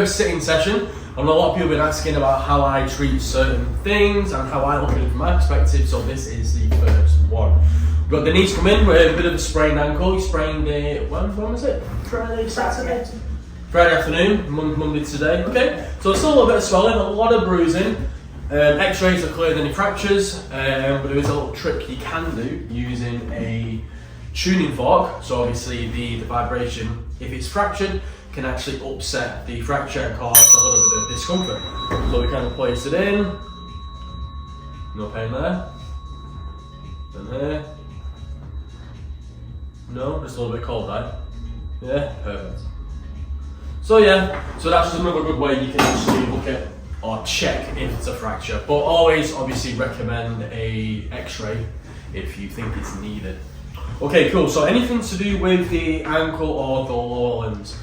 first sitting session, and a lot of people have been asking about how I treat certain things and how I look at it from my perspective, so this is the first one. We've got Denise come in with a bit of a sprained ankle. He sprained it, when was it? Friday, Saturday? Friday afternoon, Monday today. Okay, so still a little bit of swelling, a lot of bruising. X-rays have cleared any fractures, but there is a little trick you can do using a tuning fork. So obviously the vibration, if it's fractured, can actually upset the fracture and cause a little bit of discomfort. So we kind of place it in, no pain there, and here, no, just a little bit cold, right? Yeah, perfect. So yeah, so that's just another good way you can actually look at or check if it's a fracture, but always obviously recommend a x-ray if you think it's needed. Okay, cool, so anything to do with the ankle or the lower limbs,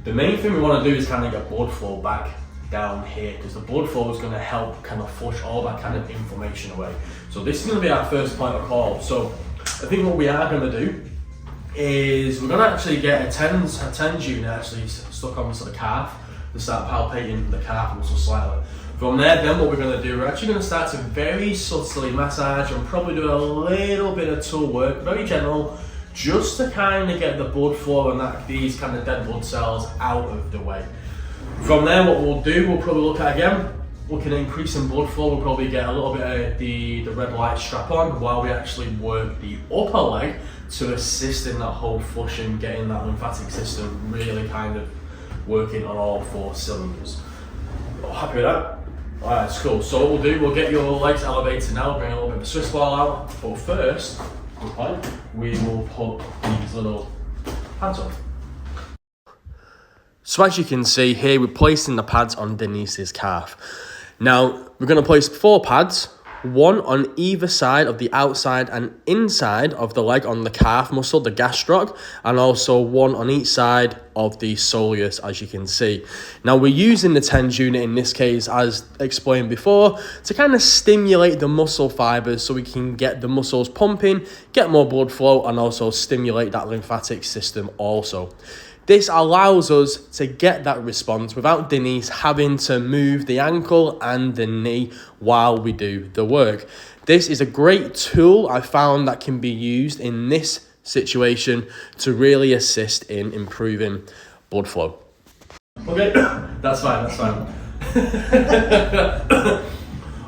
the main thing we want to do is kind of get blood flow back down here, because the blood flow is going to help kind of flush all that kind of inflammation away. So this is going to be our first point of call. So I think what we are going to do is we're going to actually get a TENS unit actually stuck onto the calf to start palpating the calf muscle slightly. From there, then what we're going to do, we're actually going to start to very subtly massage and probably do a little bit of tool work, very gentle, just to kind of get the blood flow and these kind of dead blood cells out of the way. From there, what we'll do, we'll probably look at again, looking at increasing blood flow. We'll probably get a little bit of the red light strap on while we actually work the upper leg to assist in that whole flushing, getting that lymphatic system really kind of working on all 4 cylinders. Oh, happy with that? Alright, it's cool. So what we'll do, we'll get your legs elevated now, bring a little bit of a Swiss ball out, but first, we will put these little pads on. So as you can see here, we're placing the pads on Denise's calf. Now, we're going to place 4 pads, 1 on either side of the outside and inside of the leg on the calf muscle, the gastroc, and also 1 on each side of the soleus, as you can see. Now, we're using the TENS unit in this case, as explained before, to kind of stimulate the muscle fibers so we can get the muscles pumping, get more blood flow, and also stimulate that lymphatic system also. This allows us to get that response without Denise having to move the ankle and the knee while we do the work. This is a great tool I found that can be used in this situation to really assist in improving blood flow. Okay, that's fine.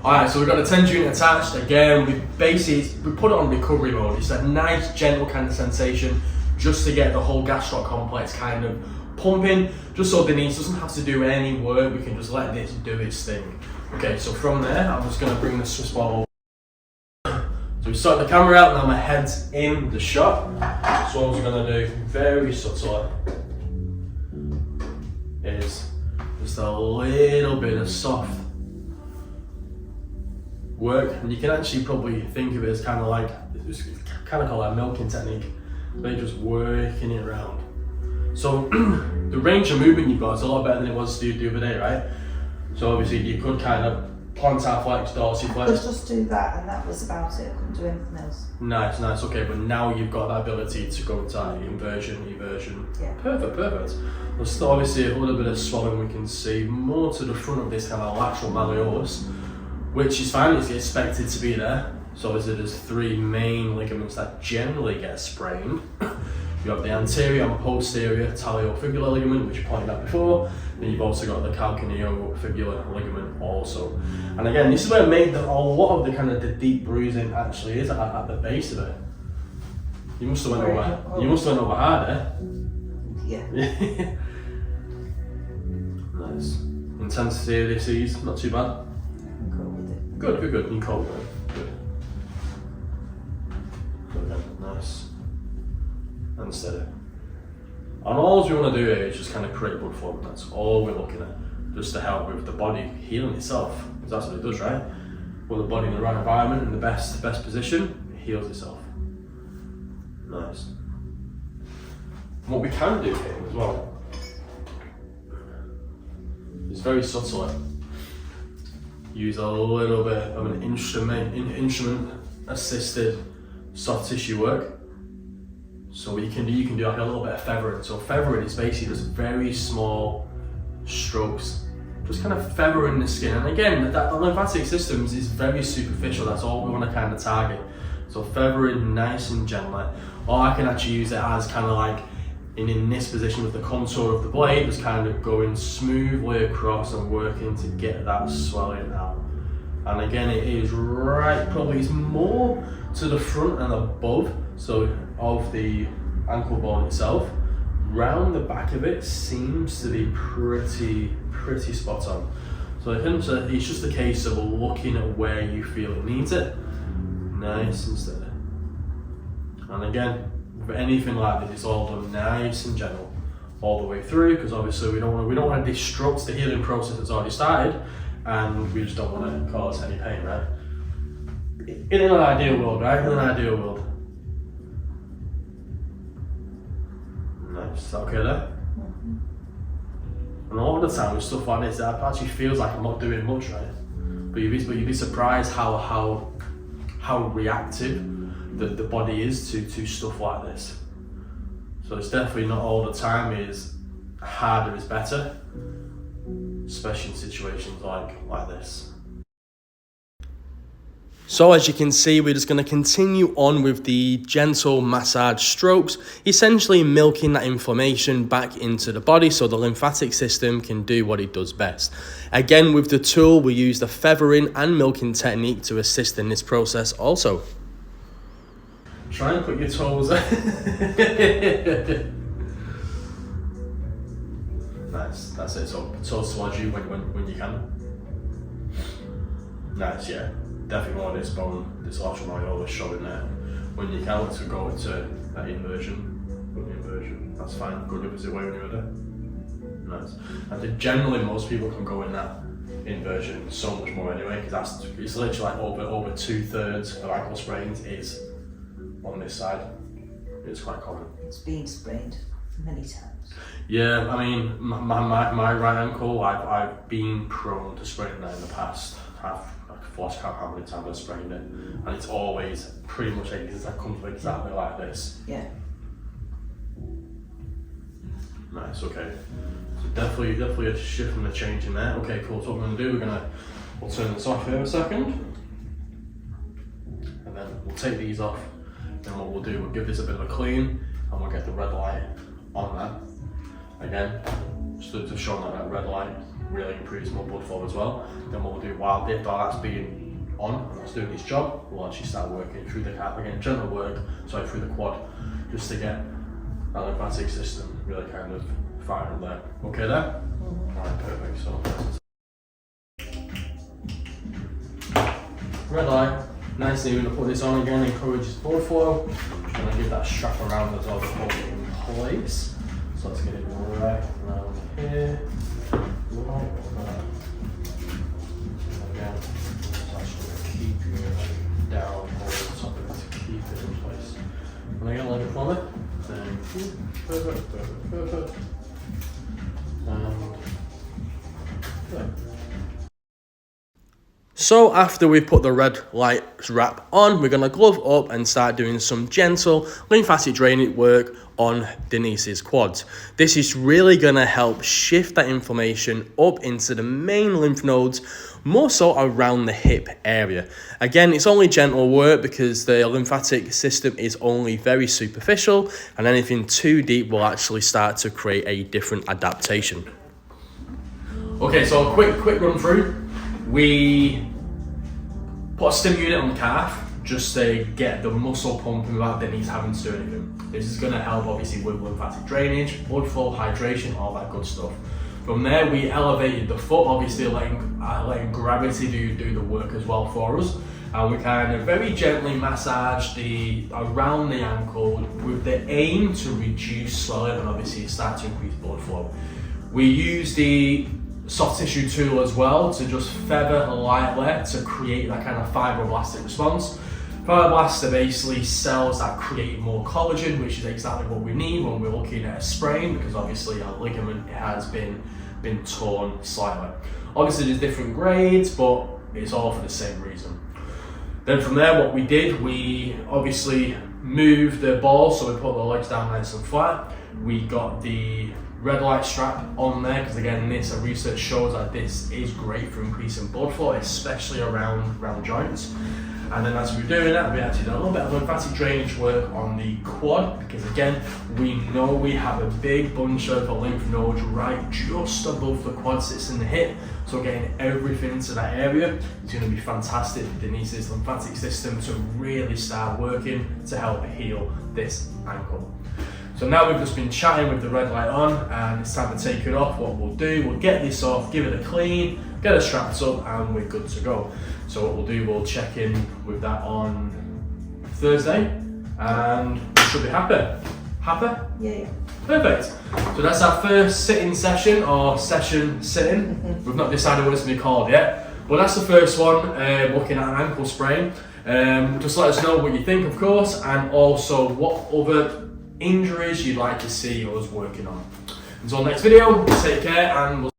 Alright, so we've got the TENS unit attached. Again, we put it on recovery mode. It's a nice, gentle kind of sensation, just to get the whole gastroc complex kind of pumping, just so Denise doesn't have to do any work. We can just let this do its thing. Okay, so from there, I'm just going to bring the Swiss ball over. So we start the camera out, now my head's in the shot. So what I'm going to do, very subtly, is just a little bit of soft work. And you can actually probably think of it as kind of like, it's kind of called a milking technique. They're just working it around. So the range of movement you've got is a lot better than it was the other day, right? So obviously you could kind of plantar flex, dorsiflex. I could just do that and that was about it. I couldn't do anything else. Nice, okay, but now you've got that ability to go to inversion, eversion. Yeah. Perfect. There's still obviously a little bit of swelling we can see, more to the front of this kind of lateral malleolus, which is fine, it's expected to be there. So obviously there's 3 main ligaments that generally get sprained. You have the anterior and posterior taliofibular ligament, which you pointed out before. Then you've also got the calcaneofibular ligament also. And again, this is where a lot of the kind of the deep bruising actually is at the base of it. You must have went over hard there. Yeah. Nice. Intensity of this is not too bad. I'm cool with it. Good. You cope with it. Nice and steady. And all we want to do here is just kind of create blood flow. That's all we're looking at, just to help with the body healing itself, because that's what it does, right? With the body in the right environment, in the best position, it heals itself. Nice. What we can do here as well is very subtly use a little bit of an instrument assisted soft tissue work. So what you can do like a little bit of feathering. So feathering is basically just very small strokes, just kind of feathering the skin. And again, the lymphatic system is very superficial. That's all we want to kind of target. So feathering nice and gently. Or I can actually use it as kind of like in this position with the contour of the blade, just kind of going smoothly across and working to get that swelling out. And again, it is right, probably it's more to the front and above, so of the ankle bone itself. Round the back of it seems to be pretty spot on. So it's just a case of looking at where you feel it needs it, nice and steady. And again, with anything like this, it's all done nice and gentle all the way through, because obviously we don't want to disrupt the healing process that's already started, and we just don't want to cause any pain, right? In an ideal world, right? In an ideal world. Nice. Is that okay there? And a lot of the time with stuff like this, it actually feels like I'm not doing much, right? But you'd be surprised how reactive the body is to stuff like this. So it's definitely not all the time is harder is better, especially in situations like this. So as you can see, we're just going to continue on with the gentle massage strokes, essentially milking that inflammation back into the body so the lymphatic system can do what it does best. Again, with the tool, we use the feathering and milking technique to assist in this process also. Try and put your toes Nice, that's it. So toes towards you when you can. Nice, yeah. Definitely more this bone, this lateral malleolus showing there. When you can, let's go into that inversion. That's fine. Good opposite way when you're there. Nice. And then generally most people can go in that inversion so much more anyway, because it's literally like over 2/3 of ankle sprains is on this side. It's quite common. It's been sprained many times. Yeah, I mean, my right ankle, I've been prone to spraining that in the past. I've lost count how many times I've sprained it, and it's always pretty much comes exactly like this. Yeah. Nice, okay. So definitely a shift and a change in there. Okay, cool. So what we're going to do, we'll turn this off here a second, and then we'll take these off. Then what we'll do, we'll give this a bit of a clean, and we'll get the red light on that. Again, just to show that red light really improves more blood flow as well. Then what we'll do while that's being on and that's doing its job, we'll actually start working through the calf again, gentle work, through the quad, just to get that lymphatic system really kind of firing up there. Okay there? Alright, perfect. So red light, nice and even to put this on again, encourages blood flow. Just gonna give that strap around as well to hold it in place. So let's get it right around here. Right over there. And again, it's actually keep your down over the top of it to keep it in place. And again, like it from it. Thank you. Perfect. And good. So after we've put the red light wrap on, we're going to glove up and start doing some gentle lymphatic drainage work on Denise's quads. This is really going to help shift that inflammation up into the main lymph nodes, more so around the hip area. Again, it's only gentle work because the lymphatic system is only very superficial, and anything too deep will actually start to create a different adaptation. Okay, so a quick run through. We put a stim unit on the calf just to get the muscle pumping without Denise having to do anything. This is going to help obviously with lymphatic drainage, blood flow, hydration, all that good stuff. From there we elevated the foot, obviously letting gravity do the work as well for us. And we kind of very gently massage around the ankle with the aim to reduce swelling and obviously start to increase blood flow. We use the soft tissue tool as well to just feather lightly to create that kind of fibroblastic response. Fibroblasts are basically cells that create more collagen, which is exactly what we need when we're looking at a sprain, because obviously our ligament has been torn slightly. Obviously there's different grades, but it's all for the same reason. Then from there, what we did, we obviously moved the ball, so we put the legs down nice and flat. We got the red light strap on there, because again, this research shows that this is great for increasing blood flow, especially around joints. And then as we're doing that, we actually done a little bit of lymphatic drainage work on the quad, because again, we know we have a big bunch of lymph nodes right just above the quad, sits in the hip. So getting everything to that area is going to be fantastic for Denise's lymphatic system to really start working to help heal this ankle. So now we've just been chatting with the red light on, and it's time to take it off. What we'll do, we'll get this off, give it a clean, get it strapped up, and we're good to go. So what we'll do, we'll check in with that on Thursday, and we should be happy. Happy? Yeah. Perfect. So that's our first sitting session, or session sitting. We've not decided what it's going to be called yet. But that's the first one, looking at an ankle sprain. Just let us know what you think, of course, and also what other injuries you'd like to see us working on. Until next video, take care, and we'll